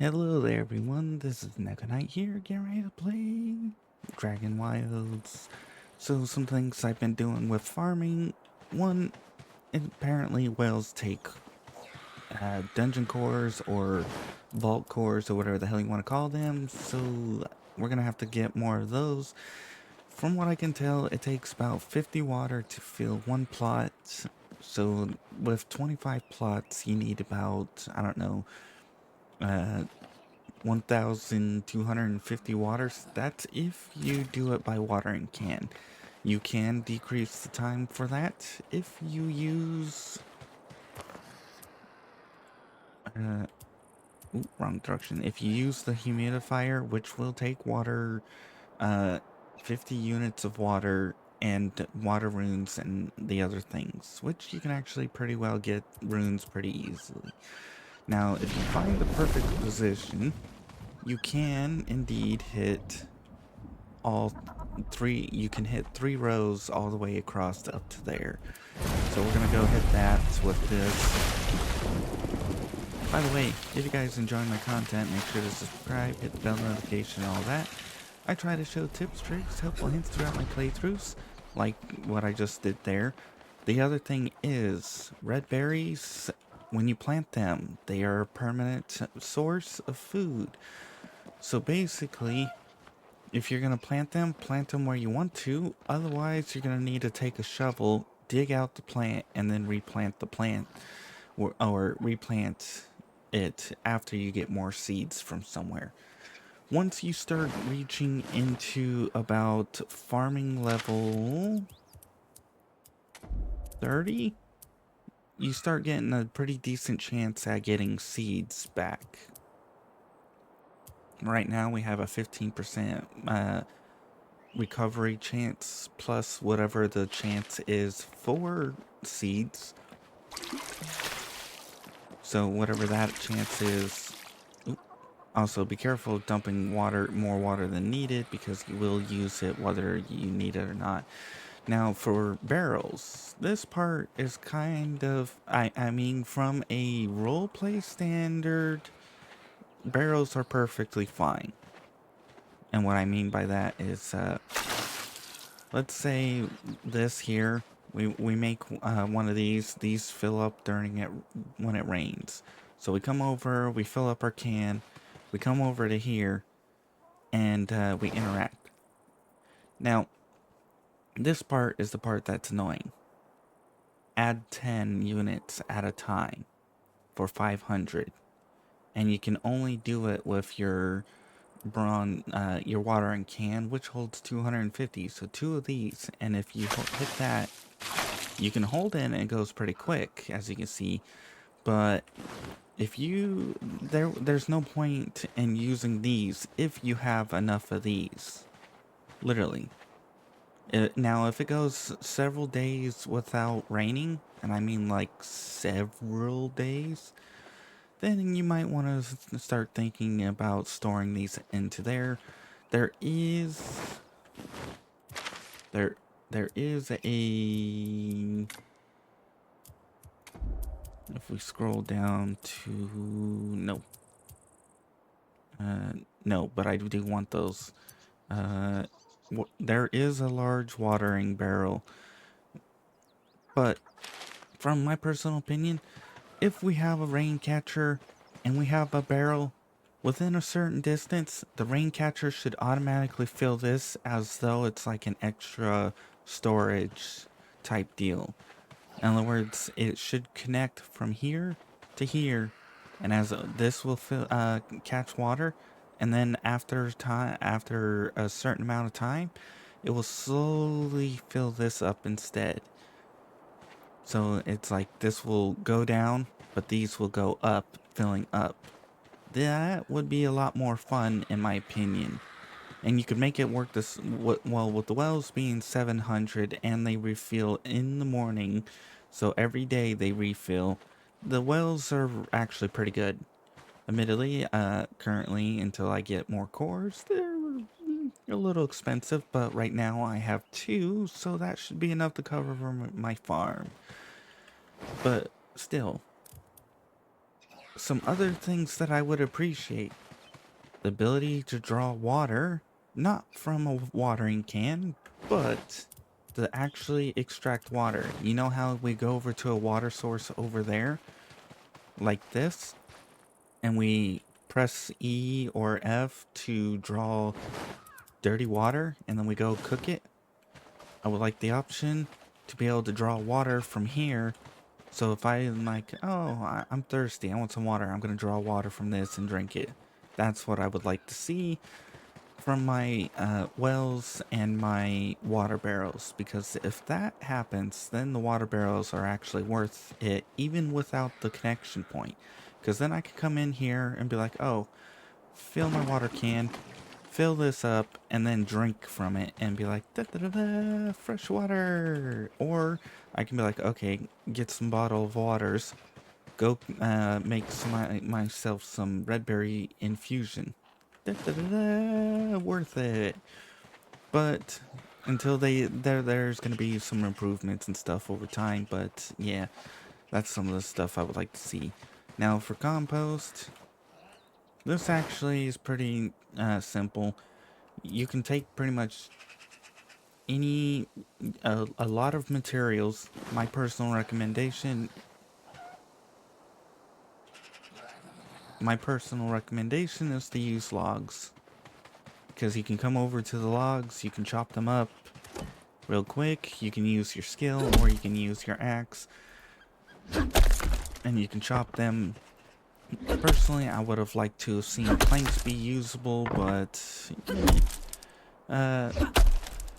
Hello there everyone, this is Neko here, getting ready to play Dragonwilds. So some things I've been doing with farming. One, apparently whales take dungeon cores or vault cores or whatever the hell you want to call them, so we're gonna have to get more of those. From what I can tell, it takes about 50 water to fill one plot, so with 25 plots you need about, I don't know, uh, 1,250 waters. That's if you do it by watering can. You can decrease the time for that if you use wrong direction. If you use the humidifier, which will take water, uh 50 units of water and water runes and the other things, which you can actually pretty well get runes pretty easily. Now if you find the perfect position, you can indeed hit all three. You can hit 3 rows all the way across up to there. So we're gonna go hit that with this. By the way, if you guys enjoy my content, make sure to subscribe, hit the bell notification, all that. I try to show tips, tricks, helpful hints throughout my playthroughs, like what I just did there. The other thing is, red berries, when you plant them, they are a permanent source of food. So basically, if you're going to plant them where you want to. Otherwise, you're going to need to take a shovel, dig out the plant, and then replant the plant. Or replant it after you get more seeds from somewhere. Once you start reaching into about farming level 30, you start getting a pretty decent chance at getting seeds back. Right now we have a 15% recovery chance plus whatever the chance is for seeds. So whatever that chance is. Also be careful of dumping more water than needed, because you will use it whether you need it or not. Now for barrels, this part is kind of, I mean from a roleplay standard, barrels are perfectly fine. And what I mean by that is, let's say this here, we make one of these fill up when it rains. So we come over, we fill up our can, we come over to here, and we interact. Now, this part is the part that's annoying. Add 10 units at a time for 500. And you can only do it with your your watering can, which holds 250. So 2 of these, and if you hit that, you can hold it and it goes pretty quick, as you can see. But if you there's no point in using these if you have enough of these, literally. Now if it goes several days without raining, and I mean like several days, then you might want to start thinking about storing these into there. There is a if we scroll down to no, but I do want those. There is a large watering barrel, but from my personal opinion, if we have a rain catcher and we have a barrel within a certain distance, the rain catcher should automatically fill this as though it's like an extra storage type deal. In other words, it should connect from here to here, and as this will catch water, and then after a certain amount of time, it will slowly fill this up instead. So it's like this will go down, but these will go up, filling up. That would be a lot more fun, in my opinion. And you could make it work well with the wells being 700 and they refill in the morning. So every day they refill. The wells are actually pretty good. Admittedly, currently, until I get more cores, they're a little expensive, but right now I have 2, so that should be enough to cover for my farm. But still, some other things that I would appreciate. The ability to draw water, not from a watering can, but to actually extract water. You know how we go over to a water source over there, like this, and we press E or F to draw dirty water, and then we go cook it? I would like the option to be able to draw water from here. So if I'm like, oh, I'm thirsty, I want some water, I'm going to draw water from this and drink it. That's what I would like to see from my wells and my water barrels. Because if that happens, then the water barrels are actually worth it, even without the connection point. Because then I could come in here and be like, oh, fill my water can, fill this up, and then drink from it and be like, da da da da, fresh water. Or I can be like, okay, get some bottle of waters, go make myself some red berry infusion. Da da da da, worth it. But until there's gonna be some improvements and stuff over time. But yeah, that's some of the stuff I would like to see. Now for compost, this actually is pretty simple. You can take pretty much any a lot of materials. My personal recommendation is to use logs, because you can come over to the logs, you can chop them up real quick, you can use your skill or you can use your axe and you can chop them. Personally, I would have liked to have seen planks be usable, but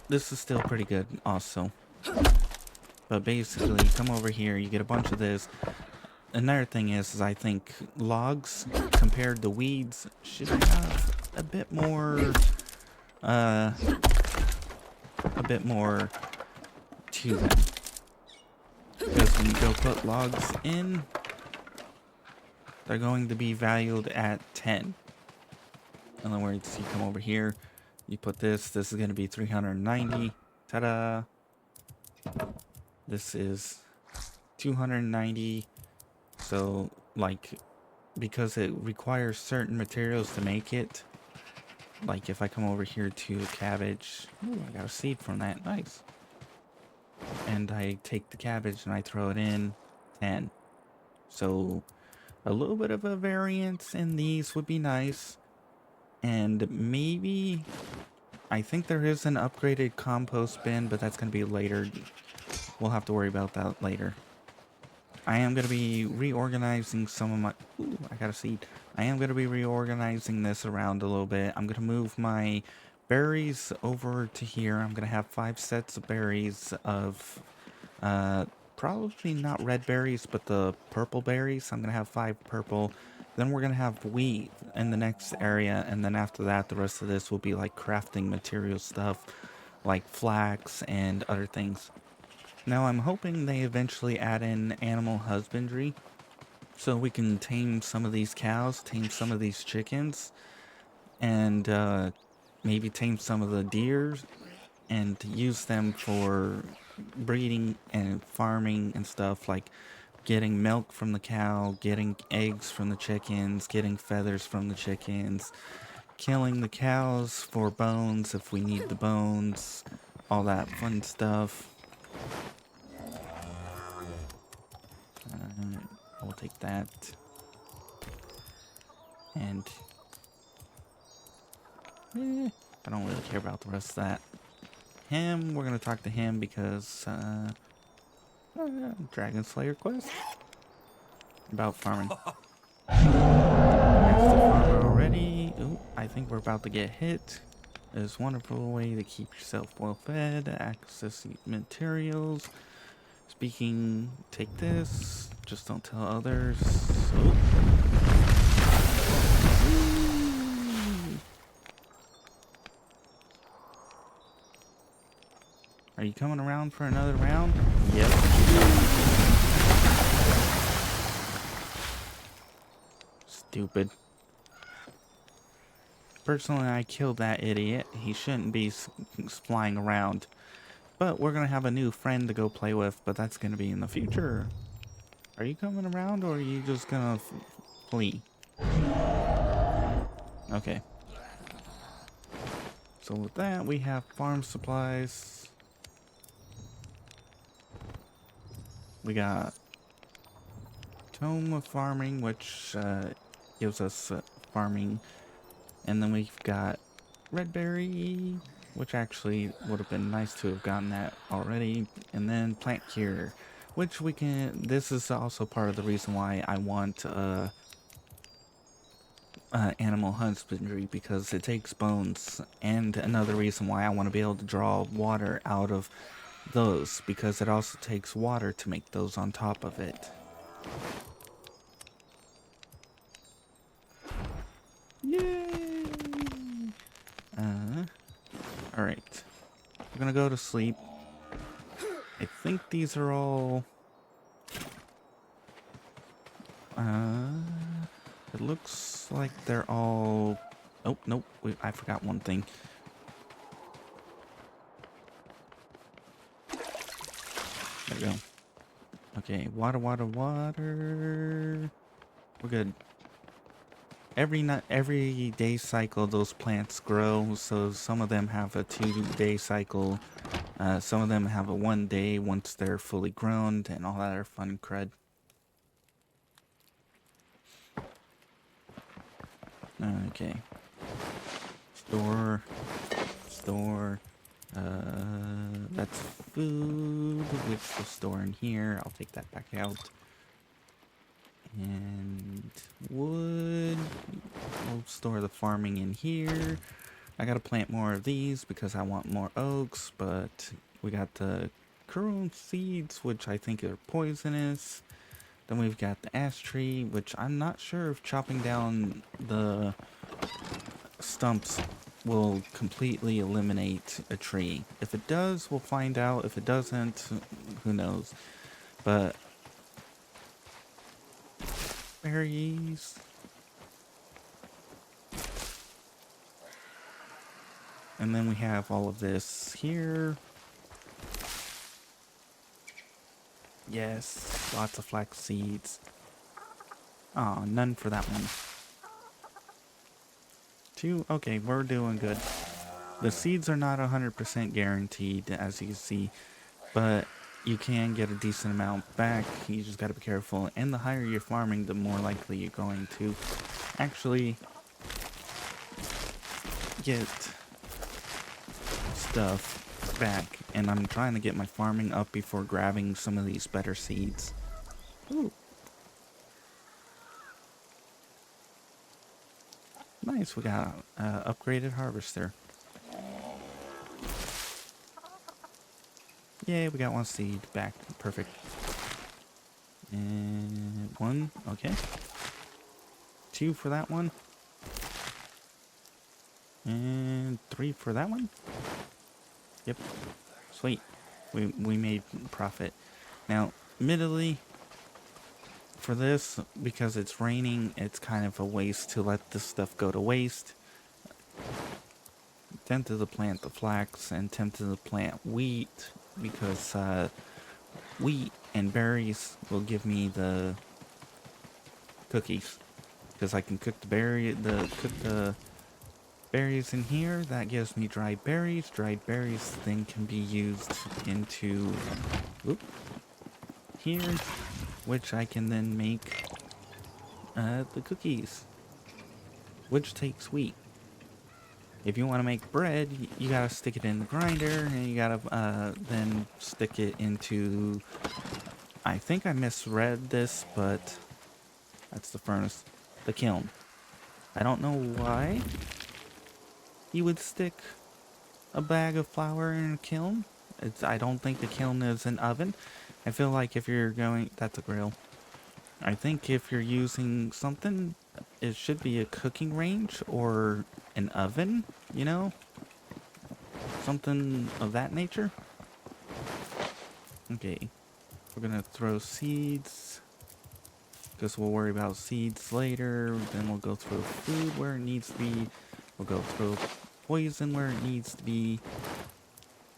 this is still pretty good also. But basically, you come over here, you get a bunch of this. Another thing is I think logs compared to weeds should have a bit more to them. Because when you go put logs in, they're going to be valued at 10. In other words, you come over here, you put this is going to be 390. Ta-da! This is 290. So, like, because it requires certain materials to make it, like if I come over here to cabbage, ooh, I got a seed from that, nice. And I take the cabbage and I throw it in, 10. So, a little bit of a variance in these would be nice. And maybe, I think there is an upgraded compost bin, but that's going to be later. We'll have to worry about that later. I am going to be reorganizing some of my... Ooh, I got a seed. I am going to be reorganizing this around a little bit. I'm going to move my berries over to here. I'm going to have 5 sets of berries of... probably not red berries, but the purple berries. I'm going to have 5 purple. Then we're going to have wheat in the next area. And then after that, the rest of this will be like crafting material stuff, like flax and other things. Now I'm hoping they eventually add in animal husbandry, so we can tame some of these cows, tame some of these chickens, and maybe tame some of the deer, and use them for breeding and farming and stuff, like getting milk from the cow, getting eggs from the chickens, getting feathers from the chickens, killing the cows for bones if we need the bones, all that fun stuff. We'll take that. And I don't really care about the rest of that. Him, we're gonna talk to him because Dragon Slayer quest about farming. There's the farmer already. Ooh, I think we're about to get hit. It's a wonderful way to keep yourself well fed, access materials. Speaking, take this. Just don't tell others. Oh. Are you coming around for another round? Yep. Stupid. Personally, I killed that idiot. He shouldn't be flying around. But we're going to have a new friend to go play with, but that's going to be in the future. Are you coming around, or are you just going to Plea. Okay. So with that, we have farm supplies. We got Tome of Farming, which gives us farming. And then we've got Red Berry, which actually would have been nice to have gotten that already. And then Plant Cure, which we can... This is also part of the reason why I want animal husbandry, because it takes bones. And another reason why I want to be able to draw water out of those, because it also takes water to make those on top of it. Yay! Alright. We're gonna go to sleep. I think these are all... it looks like they're all... Oh, nope. I forgot one thing. There we go. Okay, water. We're good. Every day cycle, those plants grow. So some of them have a 2-day cycle. Some of them have a 1 day once they're fully grown, and all that are fun crud. Okay. Store. That's food, which we'll store in here. I'll take that back out. And wood. We'll store the farming in here. I gotta plant more of these because I want more oaks, but we got the currant seeds, which I think are poisonous. Then we've got the ash tree, which I'm not sure if chopping down the stumps will completely eliminate a tree. If it does, we'll find out. If it doesn't, who knows. But berries. And then we have all of this here. Yes, lots of flax seeds. Oh, none for that one. 2? Okay, we're doing good. The seeds are not 100% guaranteed, as you can see, but you can get a decent amount back. You just gotta be careful. And the higher you're farming, the more likely you're going to actually get stuff back. And I'm trying to get my farming up before grabbing some of these better seeds. Ooh. Nice, we got an upgraded harvester. Yay, we got 1 seed back. Perfect. And 1, okay. 2 for that one. And 3 for that one. Yep. Sweet. We made profit. Now, admittedly, for this, because it's raining, it's kind of a waste to let this stuff go to waste. Tempted to plant the flax and tempted to plant wheat, because wheat and berries will give me the cookies. Because I can cook the berries in here. That gives me dried berries. Dried berries then can be used into here, which I can then make the cookies, which takes wheat. If you want to make bread, you gotta stick it in the grinder, and you gotta then stick it into... I think I misread this, but that's the furnace. The kiln. I don't know why you would stick a bag of flour in a kiln. I don't think the kiln is an oven. I feel like if you're going... That's a grill. I think if you're using something, it should be a cooking range or an oven, you know? Something of that nature. Okay. We're gonna throw seeds. Because we'll worry about seeds later. Then we'll go throw food where it needs to be. We'll go throw poison where it needs to be.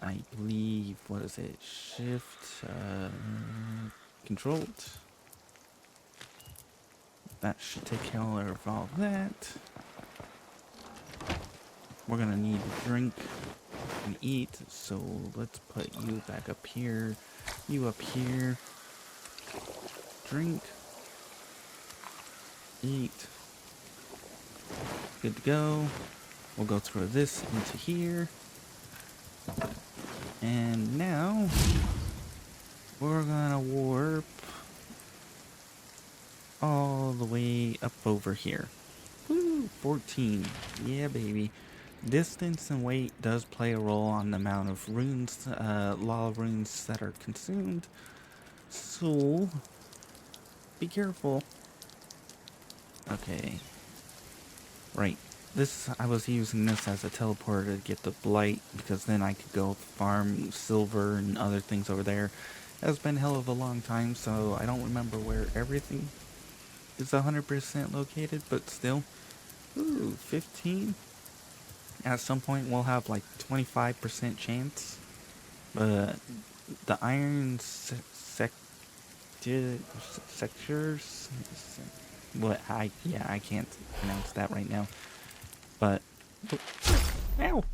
I believe, what is it? Shift, controlled. That should take care of all that. We're gonna need to drink and eat, so let's put you back up here. You up here. Drink. Eat. Good to go. We'll go through this into here. And now we're gonna warp all the way up over here. Woo, 14. Yeah, baby. Distance and weight does play a role on the amount of runes, law runes that are consumed. So, be careful. Okay. Right. I was using this as a teleporter to get the blight, because then I could go farm silver and other things over there. It's been a hell of a long time, so I don't remember where everything is 100% located, but still. Ooh, 15? At some point we'll have like 25% chance. But the iron sectors, I can't pronounce that right now. But ow.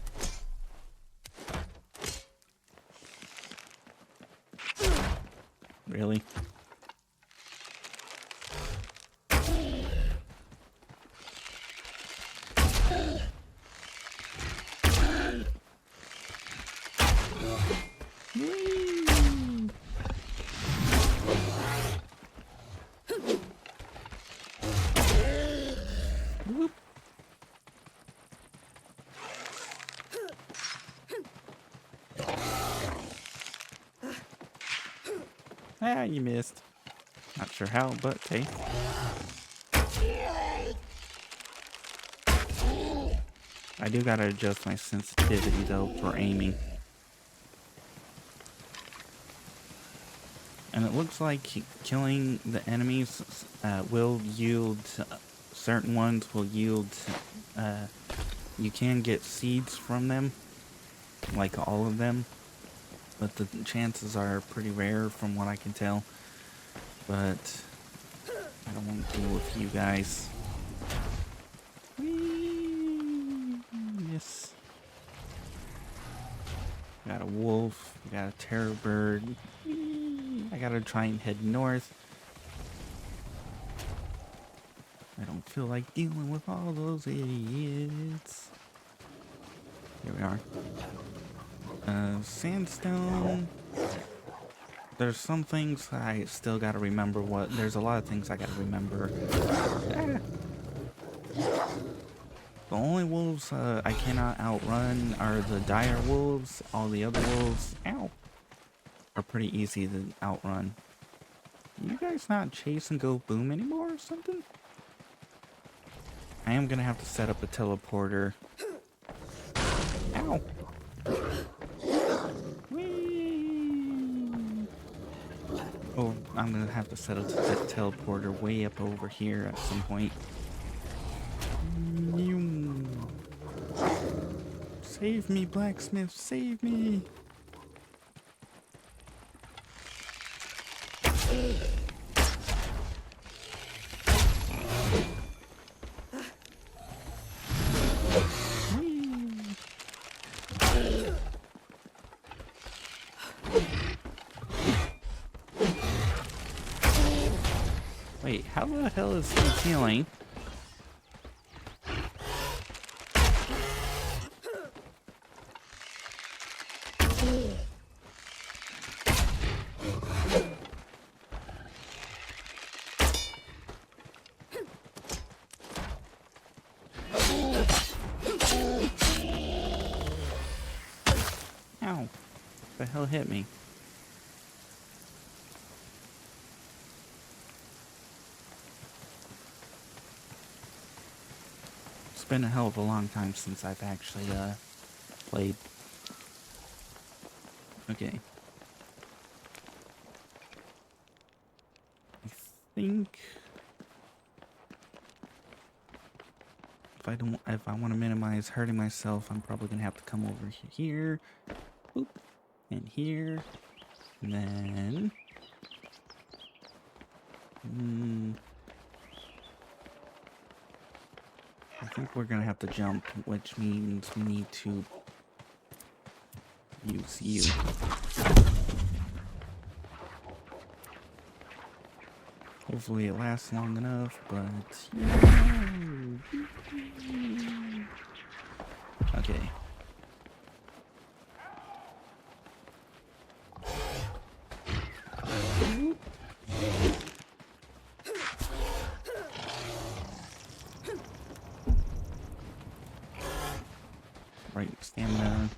Really? Whoop. Ah, you missed. Not sure how, but hey. I do gotta adjust my sensitivity though for aiming. And it looks like killing the enemies will yield, certain ones will yield, you can get seeds from them, like all of them, but the chances are pretty rare from what I can tell. But I don't want to deal with you guys. Whee! Yes. We got a wolf, we got a terror bird. I gotta try and head north. I don't feel like dealing with all those idiots. Here we are. Sandstone. There's some things I still gotta remember there's a lot of things I gotta remember. Ah. The only wolves I cannot outrun are the dire wolves. All the other wolves, ow, are pretty easy to outrun. You guys not chase and go boom anymore or something? I am gonna have to set up a teleporter. Ow. Whee! Oh, I'm gonna have to set up that teleporter way up over here at some point. Save me, blacksmith, save me! Wait, how the hell is he healing? Ow. What the hell hit me? It's been a hell of a long time since I've actually played. Okay. I think if I want to minimize hurting myself, I'm probably gonna have to come over here, boop, and here, and then I think we're gonna have to jump, which means we need to use you. Hopefully it lasts long enough, but okay. Right, stamina.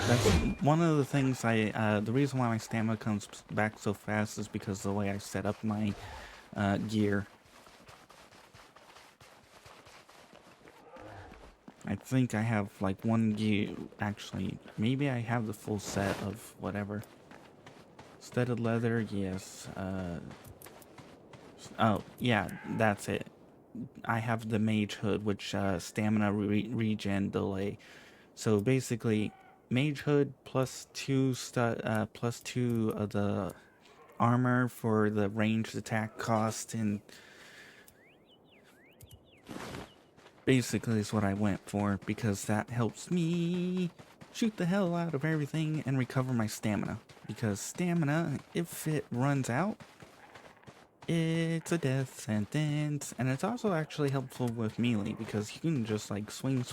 That's one of the things the reason why my stamina comes back so fast is because of the way I set up my gear. I think I have like one gear, actually, maybe I have the full set of whatever. Studded leather, yes. Oh, yeah, that's it. I have the mage hood, which stamina regen delay. So basically, mage hood plus two of the armor for the ranged attack cost, and basically is what I went for because that helps me shoot the hell out of everything and recover my stamina. Because stamina, if it runs out, it's a death sentence. And it's also actually helpful with melee because you can just like swing,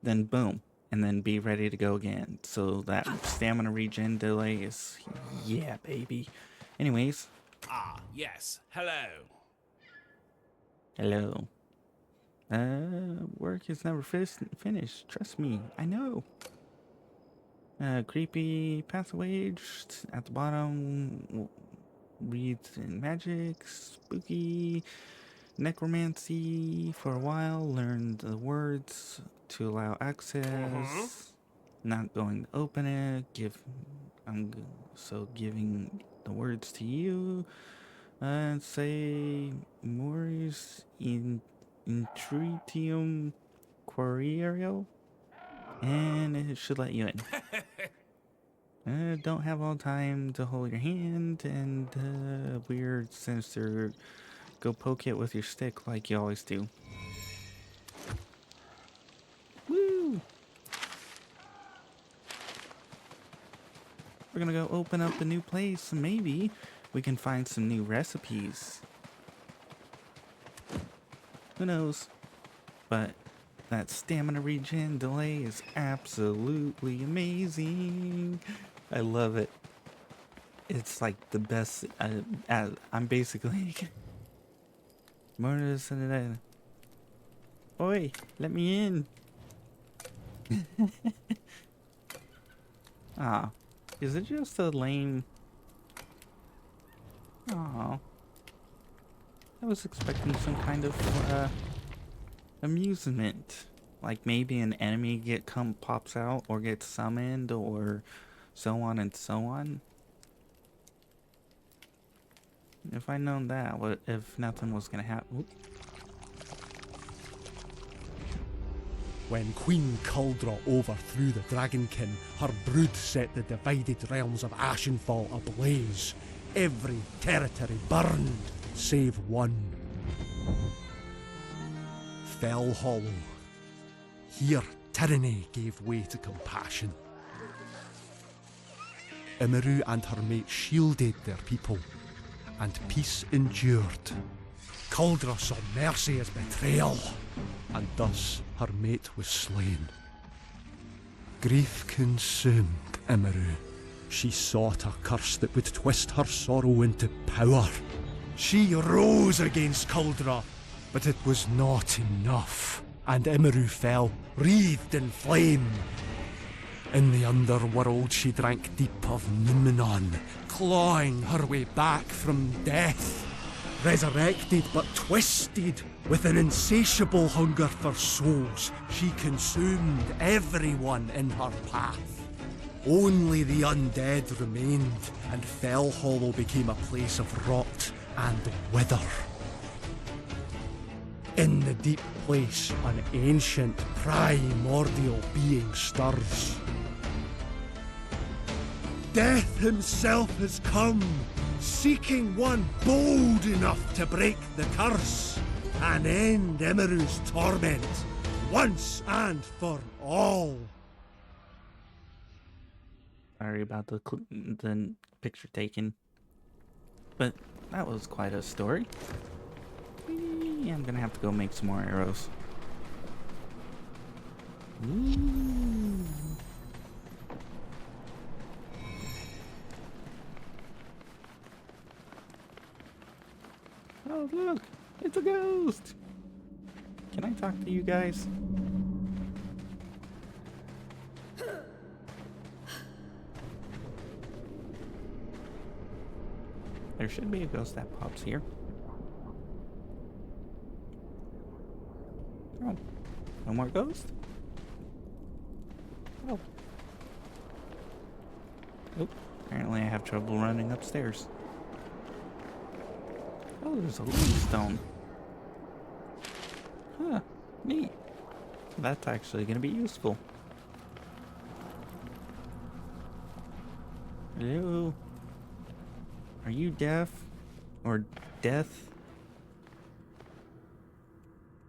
then boom, and then be ready to go again. So that stamina regen delay is, yeah, baby. Anyways. Ah, yes. Hello. Hello. Work is never finished. Trust me, I know. Creepy passageway at the bottom. Reads in magic, spooky, necromancy for a while. Learned the words to allow access. Not going to open it. Giving the words to you. And say Moris in Intritium Quario, and it should let you in. Don't have all time to hold your hand, and weird, sinister. Go poke it with your stick like you always do. Woo! We're gonna go open up a new place, and maybe we can find some new recipes. Who knows? But that stamina regen delay is absolutely amazing. I love it. It's like the best. I'm basically. Murders and oi, let me in. Ah, is it just a lame? Oh, I was expecting some kind of amusement, like maybe an enemy pops out or gets summoned or so on and so on. If I'd known that, what if nothing was gonna happen? When Queen Kuldra overthrew the Dragonkin, her brood set the divided realms of Ashenfall ablaze. Every territory burned, save one. Fellhallow. Here, tyranny gave way to compassion. Imeru and her mate shielded their people, and peace endured. Kuldra saw mercy as betrayal, and thus her mate was slain. Grief consumed Imeru. She sought a curse that would twist her sorrow into power. She rose against Kuldra, but it was not enough, and Imeru fell, wreathed in flame. In the underworld she drank deep of Numenon, clawing her way back from death. Resurrected but twisted, with an insatiable hunger for souls, she consumed everyone in her path. Only the undead remained, and Fellhallow became a place of rot and wither. In the deep place, an ancient primordial being stirs. Death himself has come, seeking one bold enough to break the curse. and end Emeru's torment once and for all. Sorry about the picture taken, but that was quite a story. I'm gonna have to go make some more arrows. Ooh. Oh look, it's a ghost! Can I talk to you guys? There should be a ghost that pops here. Oh, no more ghost? Oh. Oop, apparently I have trouble running upstairs. Oh, there's a loom stone. Huh, neat. That's actually gonna be useful. Hello? Are you deaf? Or death?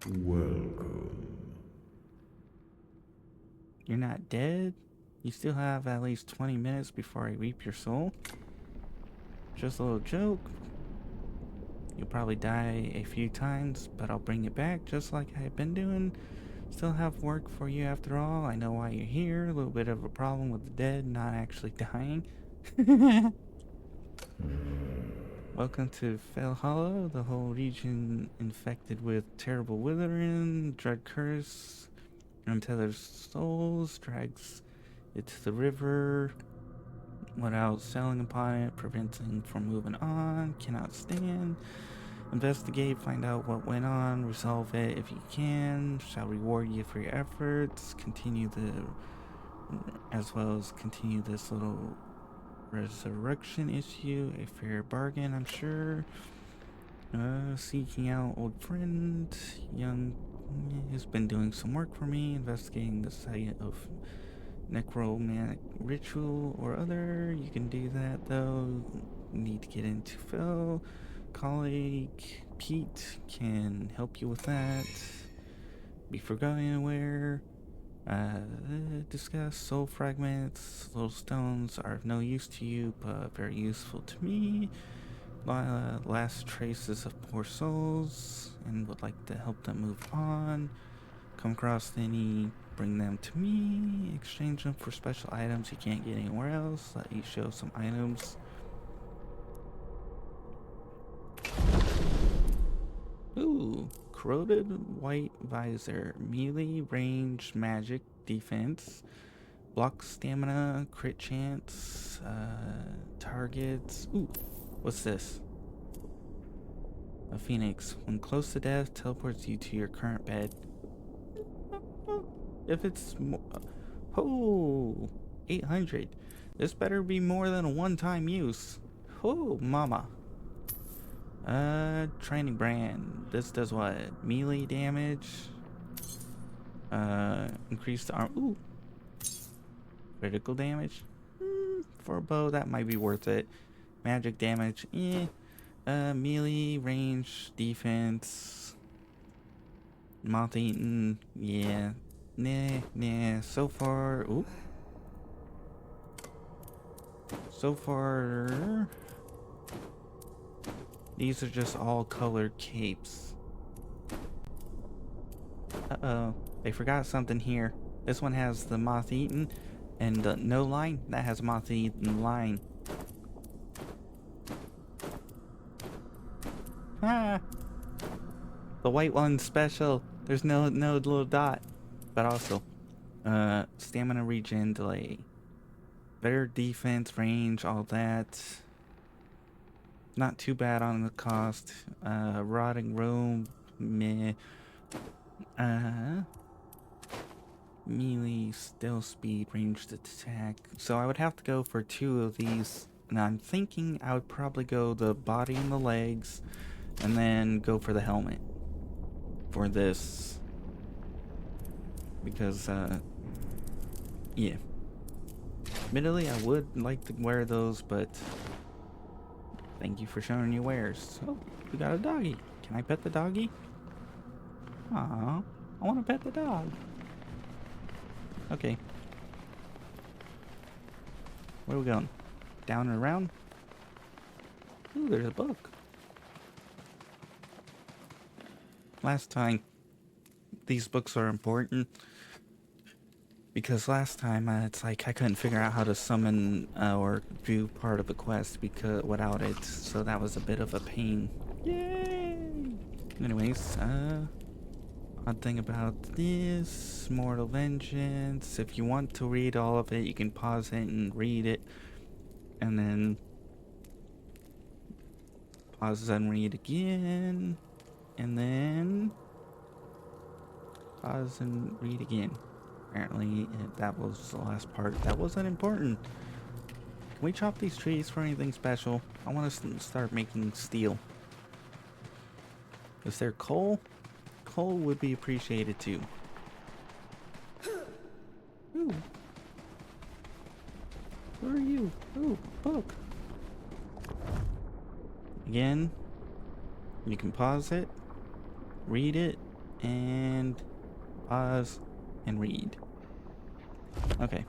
Welcome. You're not dead? You still have at least 20 minutes before I reap your soul? Just a little joke. You'll probably die a few times, but I'll bring it back just like I've been doing. Still have work for you after all. I know why you're here. A little bit of a problem with the dead not actually dying. Welcome to Fellhallow, the whole region infected with terrible withering, dread curse, untethered souls, drags it to the river without selling upon it, preventing from moving on, cannot stand. Investigate, find out what went on, resolve it if you can, shall reward you for your efforts, as well as continue this little resurrection issue, a fair bargain, I'm sure. Seeking out old friend, young, has been doing some work for me, investigating the site of necromantic ritual or other. You can do that though. Need to get into Phil. Colleague Pete can help you with that. Before going anywhere, discuss soul fragments. Little stones are of no use to you, but very useful to me. Last traces of poor souls, and would like to help them move on. Come across any, bring them to me. Exchange them for special items you can't get anywhere else. Let you show some items. Ooh, corroded white visor, melee, range, magic, defense, block stamina, crit chance, targets. Ooh, what's this? A phoenix. When close to death, teleports you to your current bed. If it's oh, 800. This better be more than a one-time use. Oh, mama. Training brand. This does what? Melee damage. Increased arm. Ooh. Critical damage. For a bow, that might be worth it. Magic damage. Melee, range, defense. Moth eaten. Yeah. Nah. So far. Ooh. So far. These are just all colored capes. Uh-oh. They forgot something here. This one has the moth eaten and the no line. That has moth eaten line. Ah! The white one's special. There's no little dot. But also, stamina regen delay. Better defense, range, all that. Not too bad on the cost. Rotting room, meh. Melee, still speed, ranged attack. So I would have to go for 2 of these. And I'm thinking I would probably go the body and the legs, and then go for the helmet for this. Because, yeah. Admittedly, I would like to wear those, but thank you for showing your wares. Oh, we got a doggy. Can I pet the doggy? Aw, I want to pet the dog. Okay. Where are we going? Down and around? Ooh, there's a book. Last time, these books are important because last time it's like I couldn't figure out how to summon or do part of a quest because without it, so that was a bit of a pain. Yay! Anyways, odd thing about this, Mortal Vengeance. If you want to read all of it, you can pause it and read it, and then pause and read again, and then pause and read again. Apparently, that was the last part. That wasn't important. Can we chop these trees for anything special? I want to start making steel. Is there coal? Coal would be appreciated too. Ooh. Where are you? Ooh, book. Again, you can pause it, read it, and pause and read. Okay.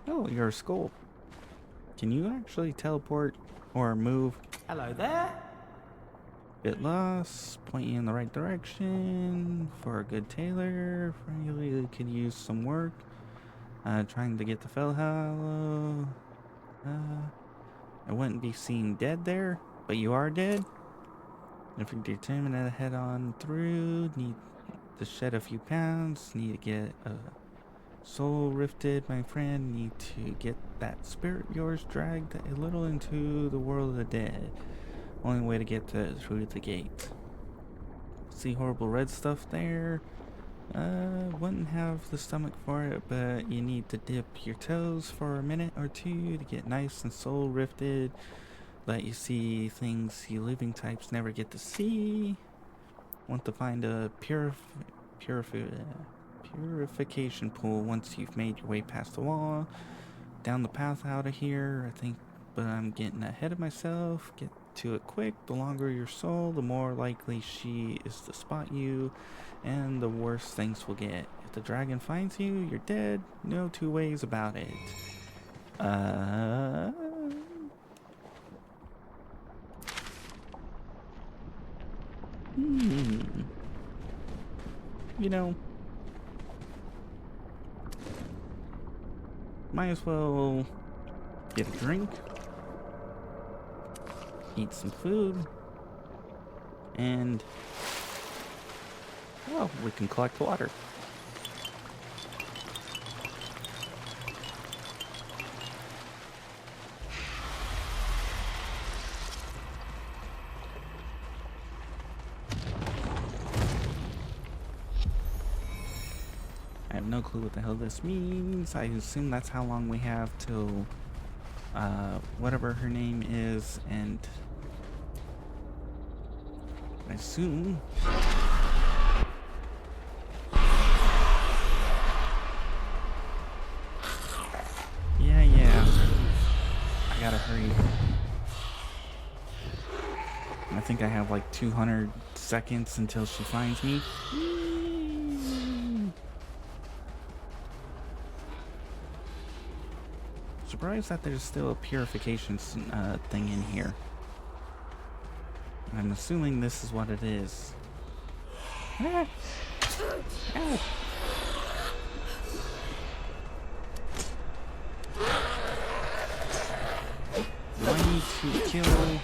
Oh, you're a skull. Can you actually teleport or move? Hello there. Bit lost. Point you in the right direction. For a good tailor. Really could use some work. Trying to get the Fellhallow. I wouldn't be seen dead there, but you are dead. If you're determined to head on through, need to shed a few pounds, need to get a soul rifted, my friend, need to get that spirit of yours dragged a little into the world of the dead. Only way to get through the gate. See horrible red stuff there? Wouldn't have the stomach for it, but you need to dip your toes for a minute or two to get nice and soul rifted. Let you see things you living types never get to see. Want to find a purification pool once you've made your way past the wall. Down the path out of here, I think, but I'm getting ahead of myself. Get to it quick. The longer your soul, the more likely she is to spot you, and the worse things will get. If the dragon finds you, you're dead. No two ways about it. You know, might as well get a drink, eat some food, and, well, we can collect water. I have no clue what the hell this means. I assume that's how long we have till whatever her name is, and I assume yeah, I gotta hurry. I think I have like 200 seconds until she finds me. Surprised that there's still a purification thing in here. I'm assuming this is what it is. Ah. Ow. Do I need to kill?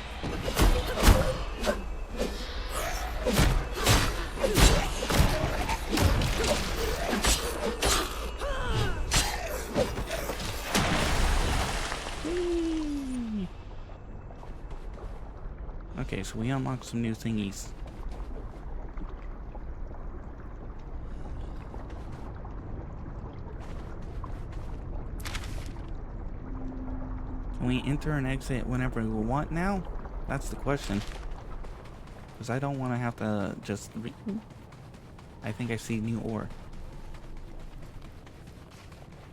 Okay, so we unlocked some new thingies. Can we enter and exit whenever we want now? That's the question. Because I don't want to have to just... I think I see new ore.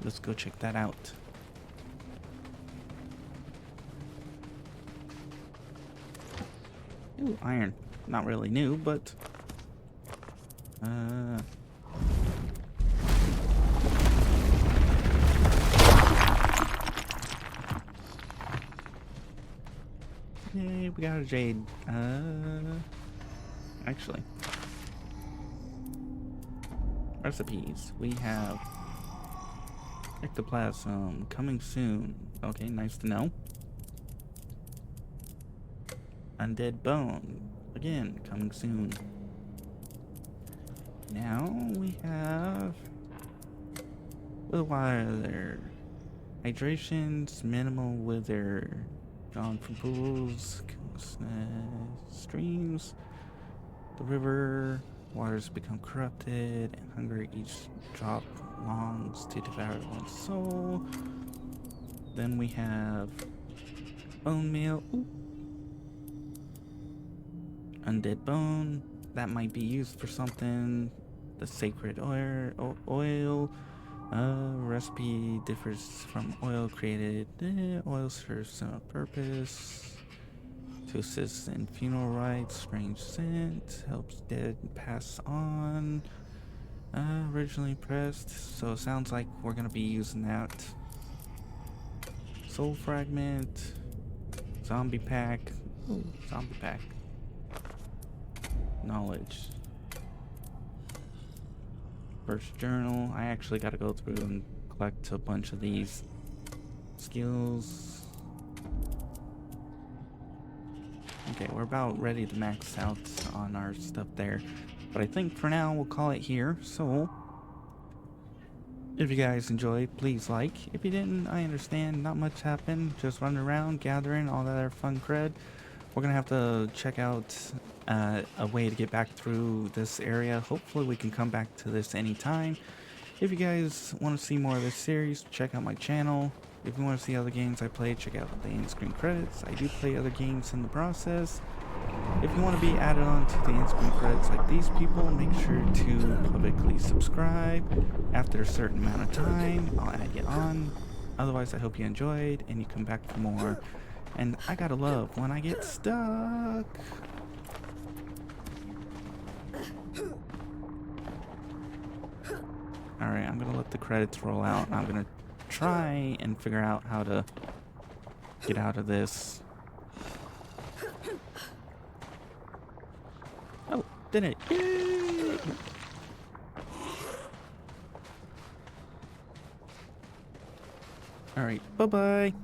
Let's go check that out. Ooh, iron. Not really new, but yay, we got a jade. Actually, recipes. We have ectoplasm coming soon. Okay, nice to know. Undead bone, again, coming soon. Now we have with water, hydration's minimal wither, drawn from pools, streams, the river, waters become corrupted, and hunger each drop longs to devour one's soul. Then we have bone meal. Ooh. Undead bone, that might be used for something. The sacred oil, recipe differs from oil created. Oil serves a purpose to assist in funeral rites. Strange scent helps dead pass on. Originally pressed, so it sounds like we're gonna be using that. Soul fragment, zombie pack. Ooh, zombie pack. Knowledge. First journal. I actually got to go through and collect a bunch of these skills. Okay, we're about ready to max out on our stuff there, but I think for now we'll call it here. So if you guys enjoyed, please like. If you didn't, I understand. Not much happened. Just running around, gathering all that other fun cred. We're gonna have to check out a way to get back through this area. Hopefully we can come back to this anytime. If you guys want to see more of this series, check out my channel. If you want to see other games I play, check out the in-screen credits. I do play other games in the process. If you want to be added on to the in-screen credits like these people, make sure to publicly subscribe. After a certain amount of time, I'll add you on. Otherwise, I hope you enjoyed and you come back for more. And I gotta love when I get stuck. Alright, I'm gonna let the credits roll out. I'm gonna try and figure out how to get out of this. Oh, did it. Yay! Alright, bye-bye.